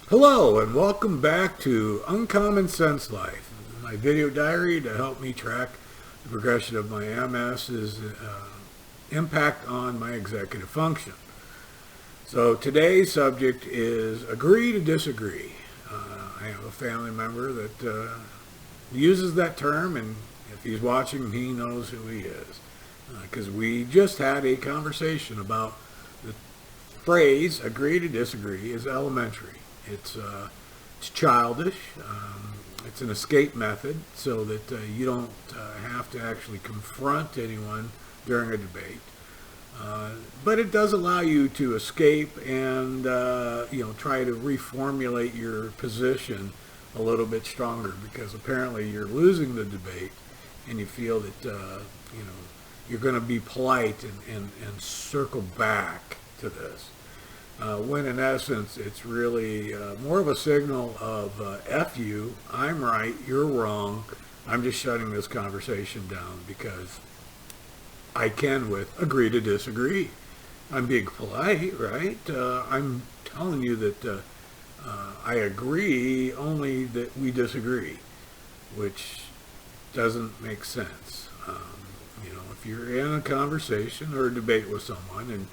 Hello and welcome back to Uncommon Sense Life, my video diary to help me track the progression of my MS's impact on my executive function. So today's subject is agree to disagree. I have a family member that uses that term, and if he's watching, he knows who he is. Because we just had a conversation about the phrase agree to disagree is elementary. It's childish. It's an escape method so that you don't have to actually confront anyone during a debate. But it does allow you to escape and try to reformulate your position a little bit stronger, because apparently you're losing the debate and you feel that you're going to be polite and circle back to this. When in essence it's really more of a signal of F you, I'm right, you're wrong, I'm just shutting this conversation down because I can with agree to disagree. I'm being polite, right? I'm telling you that I agree, only that we disagree, which doesn't make sense. If you're in a conversation or a debate with someone and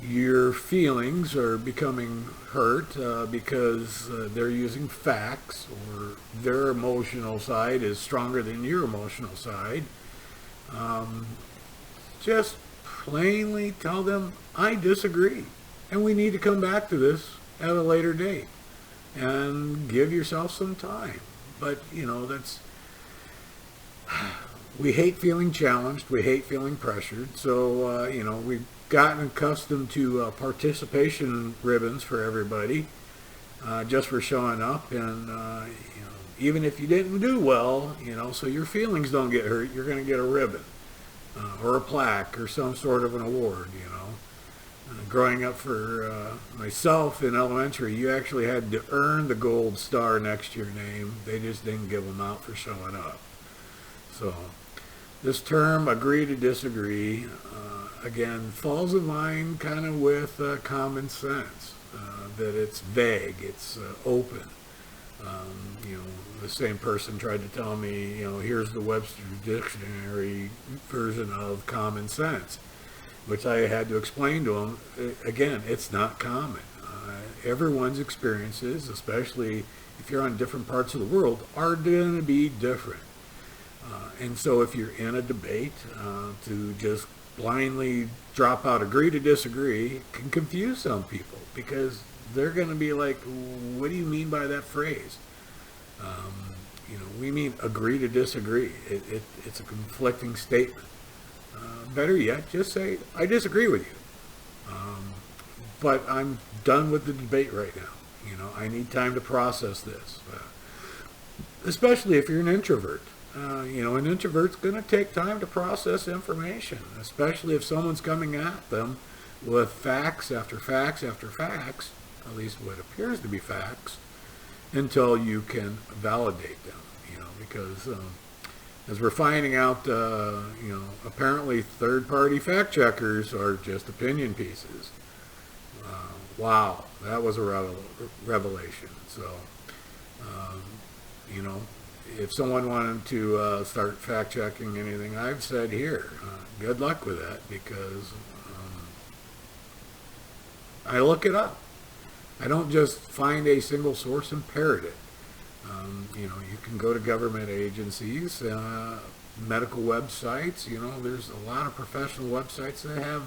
your feelings are becoming hurt because they're using facts, or their emotional side is stronger than your emotional side, just plainly tell them, I disagree, and we need to come back to this at a later date, and give yourself some time. But, we hate feeling challenged, we hate feeling pressured, so, we've gotten accustomed to participation ribbons for everybody, just for showing up, and even if you didn't do well, so your feelings don't get hurt, you're going to get a ribbon or a plaque or some sort of an award. Growing up for myself in elementary, you actually had to earn the gold star next to your name. They just didn't give them out for showing up. So this term, agree to disagree, again, falls in line kind of with common sense, that it's vague, it's open. The same person tried to tell me, here's the Webster Dictionary version of common sense, which I had to explain to him. Again, it's not common. Everyone's experiences, especially if you're on different parts of the world, are going to be different. And so if you're in a debate, to just blindly drop out agree to disagree can confuse some people, because they're going to be like, what do you mean by that phrase? We mean agree to disagree. It's a conflicting statement. Better yet, just say, I disagree with you. But I'm done with the debate right now. I need time to process this. Especially if you're an introvert. An introvert's going to take time to process information, especially if someone's coming at them with facts after facts after facts, at least what appears to be facts, until you can validate them. Because as we're finding out, apparently third-party fact checkers are just opinion pieces. Wow, that was a revelation. So, if someone wanted to start fact checking anything I've said here, good luck with that, because I look it up. I don't just find a single source and parrot it. You can go to government agencies, medical websites. There's a lot of professional websites that have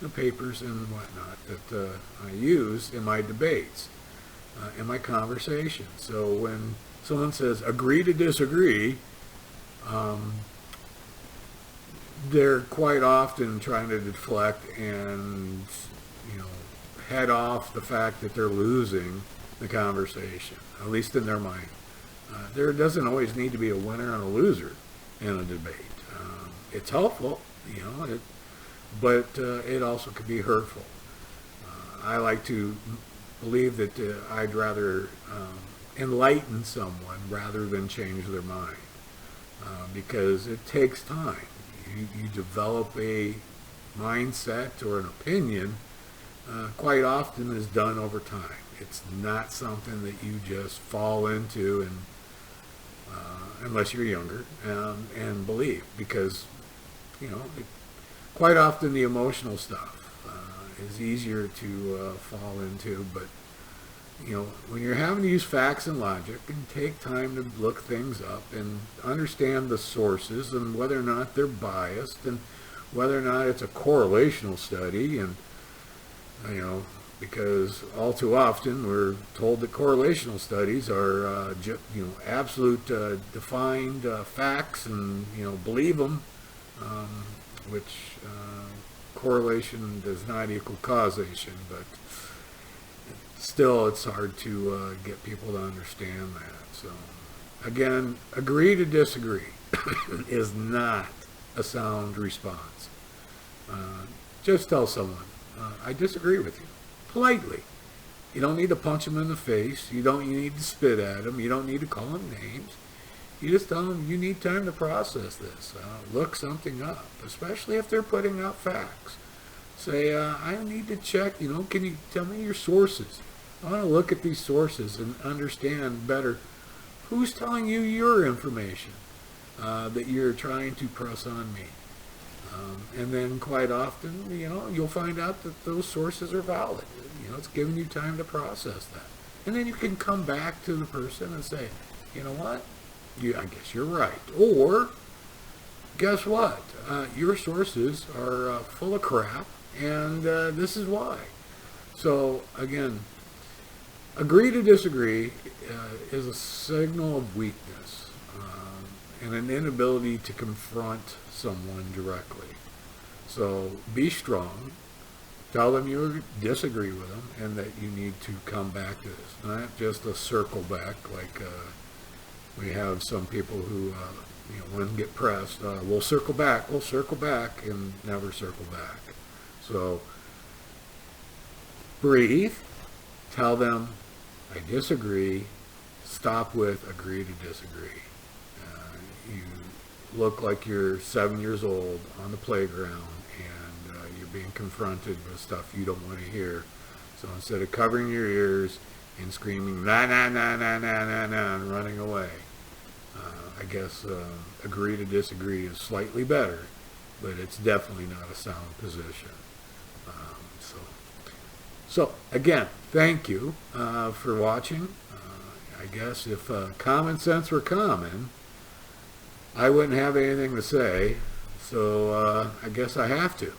the papers and whatnot that I use in my debates, in my conversations. So when someone says agree to disagree, they're quite often trying to deflect and head off the fact that they're losing the conversation, at least in their mind. There doesn't always need to be a winner and a loser in a debate. It's helpful, but it also could be hurtful. I like to believe that I'd rather enlighten someone rather than change their mind, because it takes time. You develop a mindset or an opinion quite often is done over time. It's not something that you just fall into and unless you're younger and believe, because quite often the emotional stuff is easier to fall into. But when you're having to use facts and logic and take time to look things up and understand the sources and whether or not they're biased and whether or not it's a correlational study, and because all too often we're told that correlational studies are absolute defined facts, and believe them, which correlation does not equal causation. But still, it's hard to get people to understand that. So again, agree to disagree is not a sound response. Just tell someone, I disagree with you, politely. You don't need to punch them in the face. You need to spit at them. You don't need to call them names. You just tell them you need time to process this. Look something up, especially if they're putting out facts. Say, I need to check, can you tell me your sources? I want to look at these sources and understand better who's telling you your information that you're trying to press on me. And then quite often, you'll find out that those sources are valid. It's giving you time to process that. And then you can come back to the person and say, you know what? I guess you're right. Or, guess what? Your sources are full of crap, and this is why. So, again, agree to disagree is a signal of weakness and an inability to confront someone directly. So be strong. Tell them you disagree with them and that you need to come back to this. Not just a circle back like we have some people who, when get pressed, we'll circle back, and never circle back. So breathe. Tell them, I disagree. Stop with agree to disagree. You look like you're 7 years old on the playground and you're being confronted with stuff you don't want to hear. So instead of covering your ears and screaming, nah, nah, nah, nah, nah, nah, nah, and running away, I guess agree to disagree is slightly better, but it's definitely not a sound position. So again, thank you for watching. I guess if common sense were common, I wouldn't have anything to say, so I guess I have to.